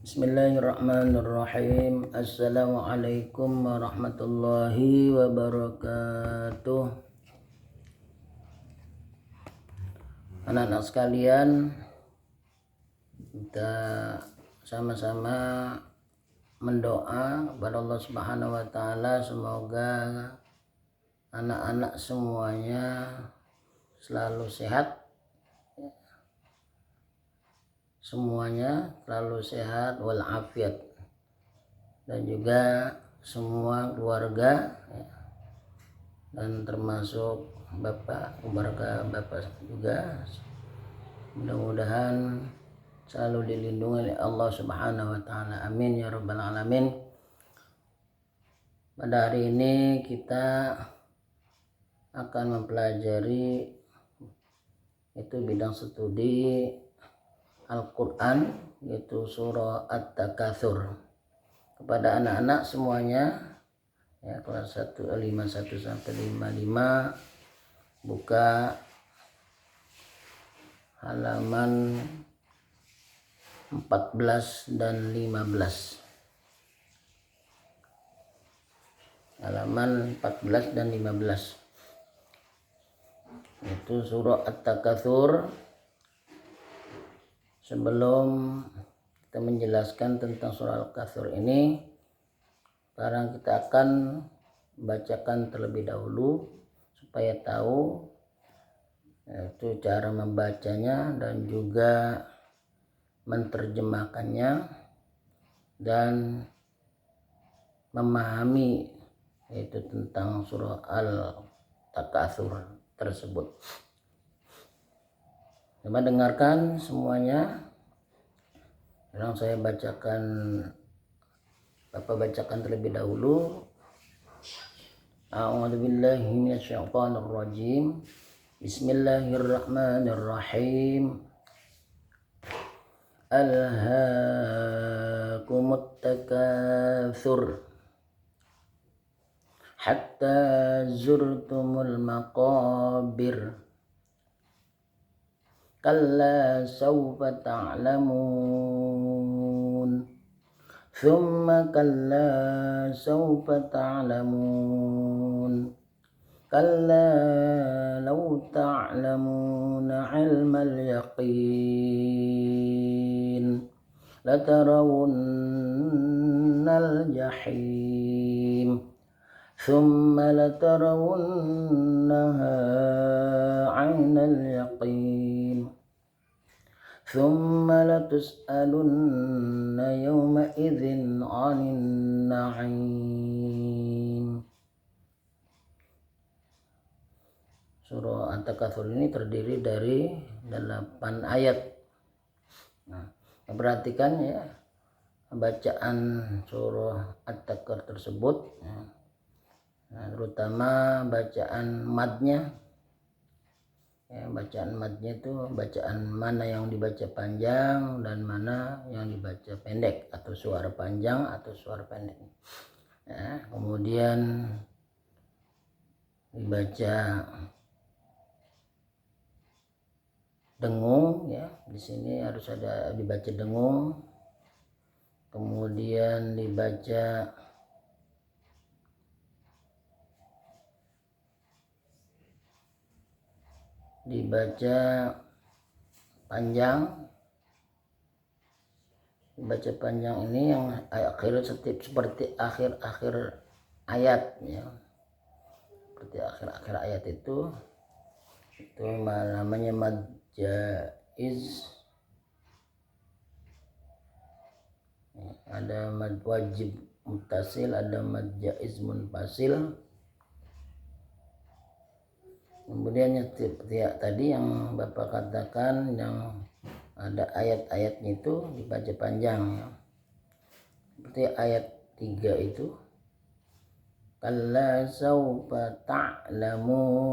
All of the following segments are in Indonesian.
Bismillahirrahmanirrahim. Assalamualaikum warahmatullahi wabarakatuh. Anak-anak sekalian, kita sama-sama mendoa kepada Allah Subhanahu wa taala semoga anak-anak semuanya selalu sehat. Semuanya selalu sehat walafiat, dan juga semua keluarga dan termasuk keluarga bapak juga mudah-mudahan selalu dilindungi oleh Allah Subhanahu wa taala. Amin ya rabbal alamin. Pada hari ini kita akan mempelajari itu bidang studi Al-Quran, yaitu surah At-Takatsur. Kepada anak-anak semuanya ya, kelas 151 sampai 55, buka halaman 14 dan 15. Halaman 14 dan 15 itu surah At-Takatsur. Sebelum kita menjelaskan tentang surah Al-Katsur ini, sekarang kita akan bacakan terlebih dahulu supaya tahu yaitu cara membacanya dan juga menerjemahkannya dan memahami yaitu tentang surah Al-Takatsur tersebut. Coba dengarkan semuanya. Sekarang saya Bapak bacakan terlebih dahulu. A'udzubillahi minasyaitonirrajim. Bismillahirrahmanirrahim. Alhaakumut takatsur hatta zurtumul maqabir. Kalla sawfa ta'lamun thumma kalla sawfa ta'lamun kalla law ta'lamuna 'ilmal yaqin latarawunnal jahim thumma latarawunnaha 'ainal yaqin thumma latus'alunna yawma idzin 'anin na'im. Surah At-Takatsur ini terdiri dari 8 ayat. Nah, perhatikan ya bacaan surah At-Takatsur tersebut, nah, terutama bacaan madnya. Ya, bacaan madnya itu bacaan mana yang dibaca panjang dan mana yang dibaca pendek, atau suara panjang atau suara pendek. Ya, kemudian dibaca dengung, ya di sini harus ada dibaca dengung. Kemudian dibaca panjang. Dibaca panjang ini yang akhir seperti akhir-akhir ayat ya. Seperti akhir-akhir ayat itu namanya mad jaiz. Ada mad wajib muttasil, ada mad jaiz munfasil. Kemudian seperti tadi yang Bapak katakan, yang ada ayat-ayatnya itu dibaca panjang ya. Seperti ayat 3 itu, kalla sawfa ta'lamun.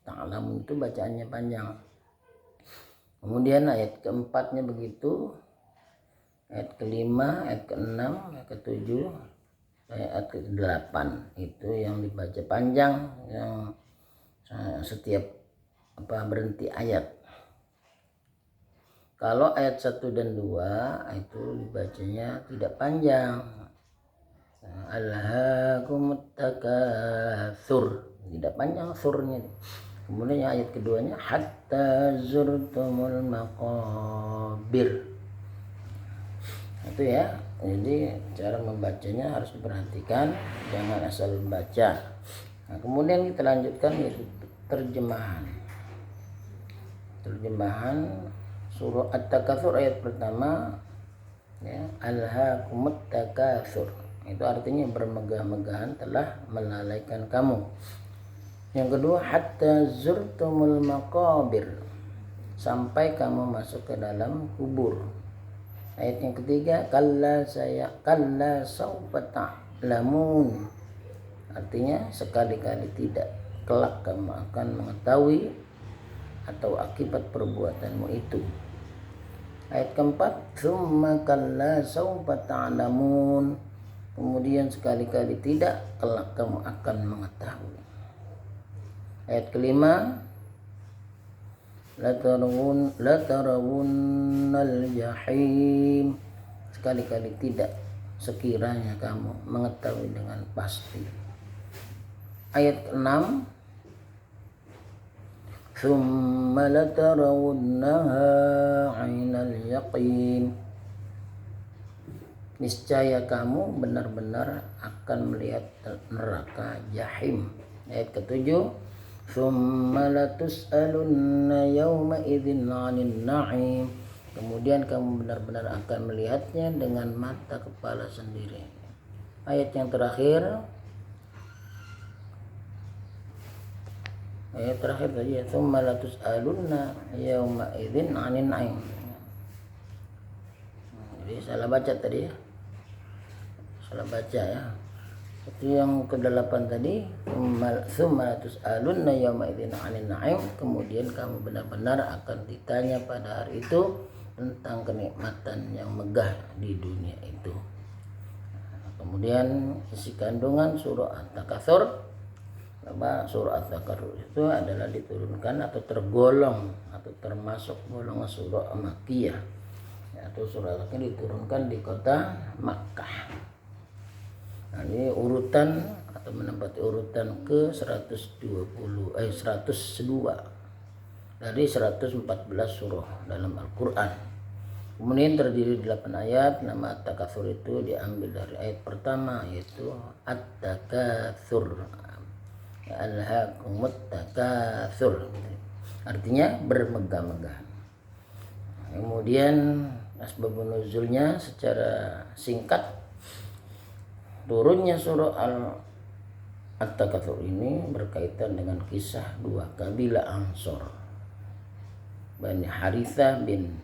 Ta'lamun itu bacaannya panjang. Kemudian ayat keempatnya begitu, ayat kelima, ayat keenam, ayat ketujuh, ayat ke-8 itu yang dibaca panjang, yang setiap berhenti ayat. Kalau ayat 1 dan 2 itu dibacanya tidak panjang. Alhaakumut takatsur, tidak panjang surnya. Kemudian yang ayat keduanya hatta zurtumul maqabir. Itu ya. Jadi cara membacanya harus diperhatikan, jangan asal baca. Nah, kemudian kita lanjutkan yaitu terjemahan. Terjemahan surah At-Takatsur ayat pertama ya, alhaakumut takatsur. Itu artinya bermegah-megahan telah melalaikan kamu. Yang kedua hatta zurtumul maqabir, sampai kamu masuk ke dalam kubur. Ayat yang ketiga kalla saufa ta'lamun, artinya sekali-kali tidak, kelak kamu akan mengetahui atau akibat perbuatanmu itu. Ayat keempat tsumma kalla saufa ta'lamun, kemudian sekali-kali tidak, kelak kamu akan mengetahui. Ayat kelima latarawunnal jahim, sekali-kali tidak, sekiranya kamu mengetahui dengan pasti. Ayat ke-6 tsumma latarawunnaha 'ainal yaqin, niscaya kamu benar-benar akan melihat neraka jahim. Ayat ke-7 tsumma latus'alunna yawma idzin 'anil na'im, kemudian kamu benar-benar akan melihatnya dengan mata kepala sendiri. Ayat yang terakhir, ayat terakhir tadi ya, tsumma latus'alunna yawma idzin 'anil na'im. Jadi salah baca tadi ya, salah baca ya. Itu yang ke-8 tadi, tsumma tus'alunna yawma idzin 'anil na'im, kemudian kamu benar-benar akan ditanya pada hari itu tentang kenikmatan yang megah di dunia itu. Kemudian isi kandungan surah At-Takatsur, surah At-Takatsur itu adalah diturunkan atau tergolong atau termasuk golongan surah Makkiyah, atau surah ini diturunkan di kota Makkah. Nah, ini urutan atau menempati urutan ke 102 dari 114 surah dalam Al-Qur'an. Kemudian terdiri 8 ayat. Nama At-Takatsur itu diambil dari ayat pertama yaitu At-Takatsur, alhaakumut takatsur, artinya bermegah-megah. Kemudian asbabun nuzulnya secara singkat, turunnya surah At-Takatsur ini berkaitan dengan kisah dua kabilah Ansor, Bani Harithah bin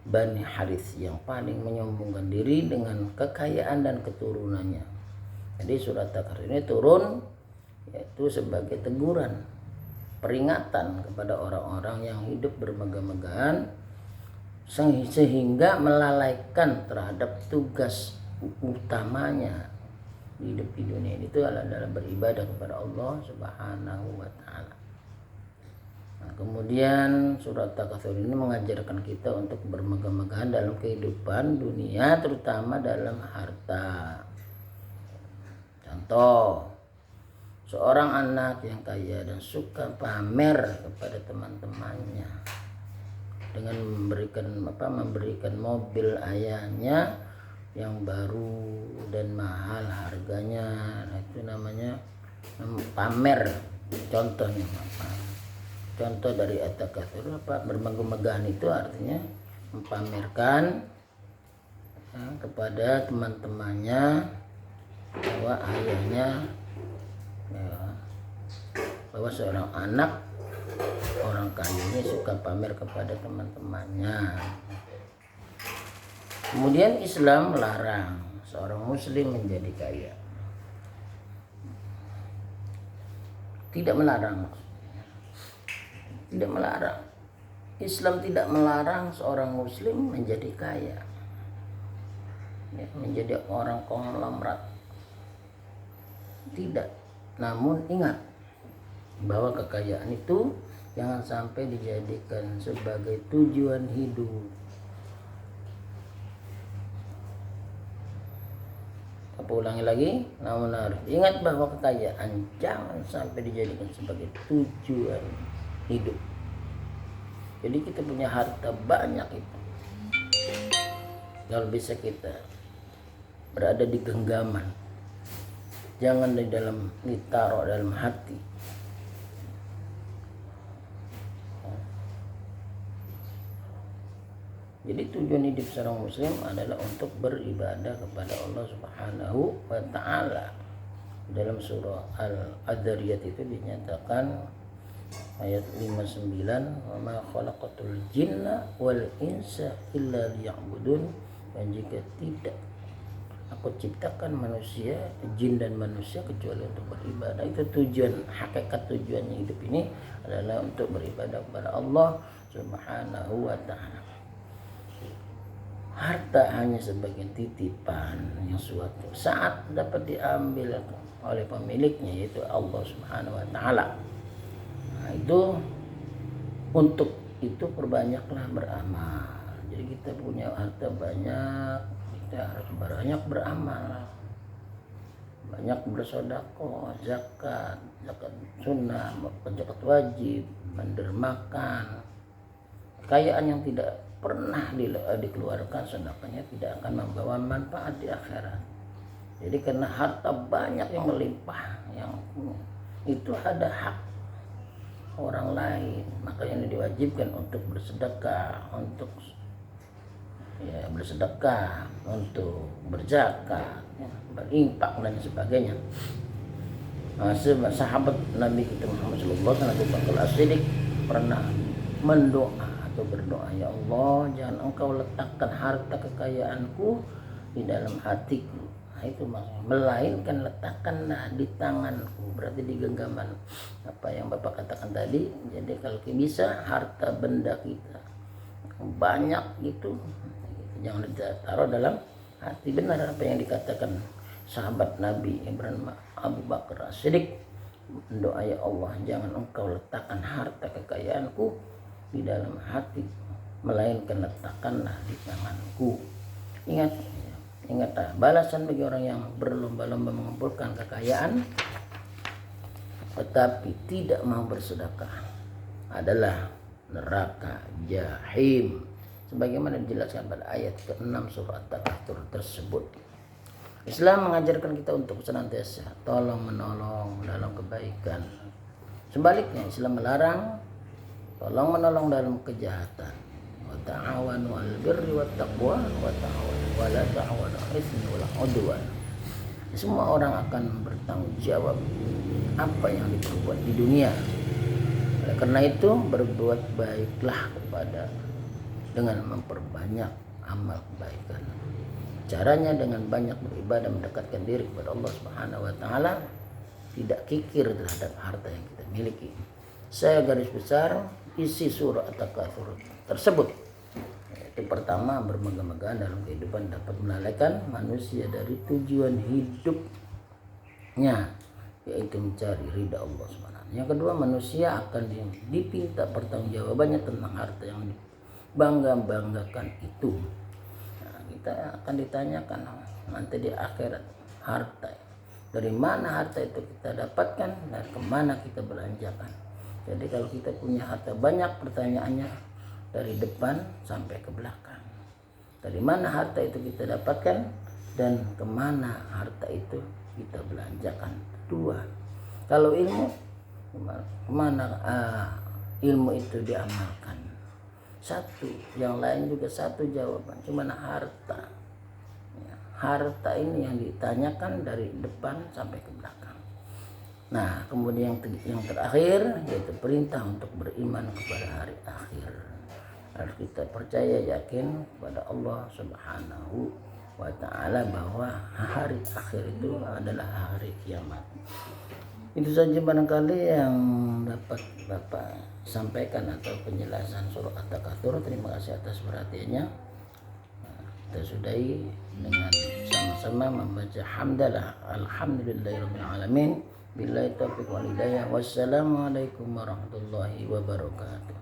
Bani Harith, yang paling menyombongkan diri dengan kekayaan dan keturunannya. Jadi surah At-Takatsur ini turun yaitu sebagai teguran, peringatan kepada orang-orang yang hidup bermegah-megahan sehingga melalaikan terhadap tugas utamanya di hidup di dunia itu adalah beribadah kepada Allah Subhanahu wa taala. Nah, kemudian surat At-Takatsur ini mengajarkan kita untuk bermegah-megahan dalam kehidupan dunia, terutama dalam harta. Contoh, seorang anak yang kaya dan suka pamer kepada teman-temannya dengan memberikan mobil ayahnya yang baru dan mahal harganya. Nah, itu namanya pamer. Contohnya contoh dari At-Takatsur bermegah-megahan itu artinya mempamerkan kepada teman-temannya bahwa ayahnya bahwa seorang anak orang kaya ini suka pamer kepada teman-temannya. Kemudian Islam melarang seorang muslim menjadi kaya. Tidak melarang. Tidak melarang. Islam tidak melarang seorang muslim menjadi kaya, menjadi orang konglomerat. Tidak. Namun ingat bahwa kekayaan itu Jangan sampai dijadikan sebagai tujuan hidup. Apa ulangi lagi? Namun harus ingat bahwa kekayaan jangan sampai dijadikan sebagai tujuan hidup. Jadi kita punya harta banyak itu, kalau bisa kita berada di genggaman, jangan ditaruh dalam hati. Jadi tujuan hidup seorang muslim adalah untuk beribadah kepada Allah Subhanahu wa taala. Dalam surah Al-Adzariyat itu dinyatakan ayat 59, "Wa ma khalaqatul jinna wal insa illa liya'budun." Dan jika tidak aku ciptakan manusia, jin dan manusia kecuali untuk beribadah. Itu tujuan, hakikat tujuannya hidup ini adalah untuk beribadah kepada Allah Subhanahu wa taala. Harta hanya sebagai titipan yang suatu saat dapat diambil oleh pemiliknya, yaitu Allah Subhanahu wa taala. Nah, itu untuk itu perbanyaklah beramal. Jadi kita punya harta banyak, kita harus banyak beramal, banyak bersedekah, zakat sunnah, zakat wajib, mendermakan. Kekayaan yang tidak pernah dikeluarkan sedekahnya tidak akan membawa manfaat di akhirat. Jadi karena harta banyak yang melimpah, yang itu ada hak orang lain, makanya diwajibkan untuk bersedekah, untuk untuk berzakat, berinfak dan sebagainya. Sahabat Nabi kita Muhammad SAW, Abu Bakar As-Siddiq, pernah berdoa, "Ya Allah, jangan Engkau letakkan harta kekayaanku di dalam hatiku." Nah, itu maksudnya, melainkan letakkanlah di tanganku, berarti di genggaman. Apa yang Bapak katakan tadi, jadi kalau bisa harta benda kita banyak gitu, jangan ditaruh dalam hati. Benar apa yang dikatakan sahabat Nabi Ibrahim Abu Bakar As-Siddiq, doa, "Ya Allah, jangan Engkau letakkan harta kekayaanku di dalam hati, melainkan letakkanlah di tanganku." Ingatlah, balasan bagi orang yang berlomba-lomba mengumpulkan kekayaan tetapi tidak mau bersedekah adalah neraka jahim, sebagaimana dijelaskan pada ayat ke-6 surah At-Takatsur tersebut. Islam mengajarkan kita untuk senantiasa tolong menolong dalam kebaikan. Sebaliknya, Islam melarang tolong menolong dalam kejahatan. Wa ta'awanu 'alal birri wat taqwa wa ta'awanu wa la ta'awanu 'alal itsmi wal 'udwan. Semua orang akan bertanggung jawab apa yang diperbuat di dunia. Oleh karena itu, berbuat baiklah dengan memperbanyak amal kebaikan. Caranya dengan banyak beribadah, mendekatkan diri kepada Allah Subhanahu wa taala, tidak kikir terhadap harta yang kita miliki. Saya garis besar isi surah At-Takatsur tersebut. Itu pertama, bermegah-megahan dalam kehidupan dapat melalaikan manusia dari tujuan hidupnya, yaitu mencari ridha Allah Subhanahu. Yang kedua, manusia akan dipinta pertanggungjawabannya tentang harta yang dibangga-banggakan itu. Nah, kita akan ditanyakan nanti di akhirat, harta dari mana harta itu kita dapatkan dan kemana kita belanjakan. Jadi kalau kita punya harta banyak, pertanyaannya dari depan sampai ke belakang, dari mana harta itu kita dapatkan dan kemana harta itu kita belanjakan. Dua, kalau ilmu, kemana ilmu itu diamalkan. Satu, yang lain juga satu jawaban, cuman harta. Harta ini yang ditanyakan dari depan sampai ke belakang. Nah, kemudian yang terakhir yaitu perintah untuk beriman kepada hari akhir. Harus kita percaya, yakin kepada Allah Subhanahu wa ta'ala bahwa hari akhir itu adalah hari kiamat. Itu saja barangkali yang dapat Bapak sampaikan atau penjelasan surah At-Takatsur. Terima kasih atas perhatiannya. Kita sudahi dengan sama-sama membaca hamdalah alhamdulillahirabbil alamin. Billahi taufiq wal hidayah. Wassalamualaikum warahmatullahi wabarakatuh.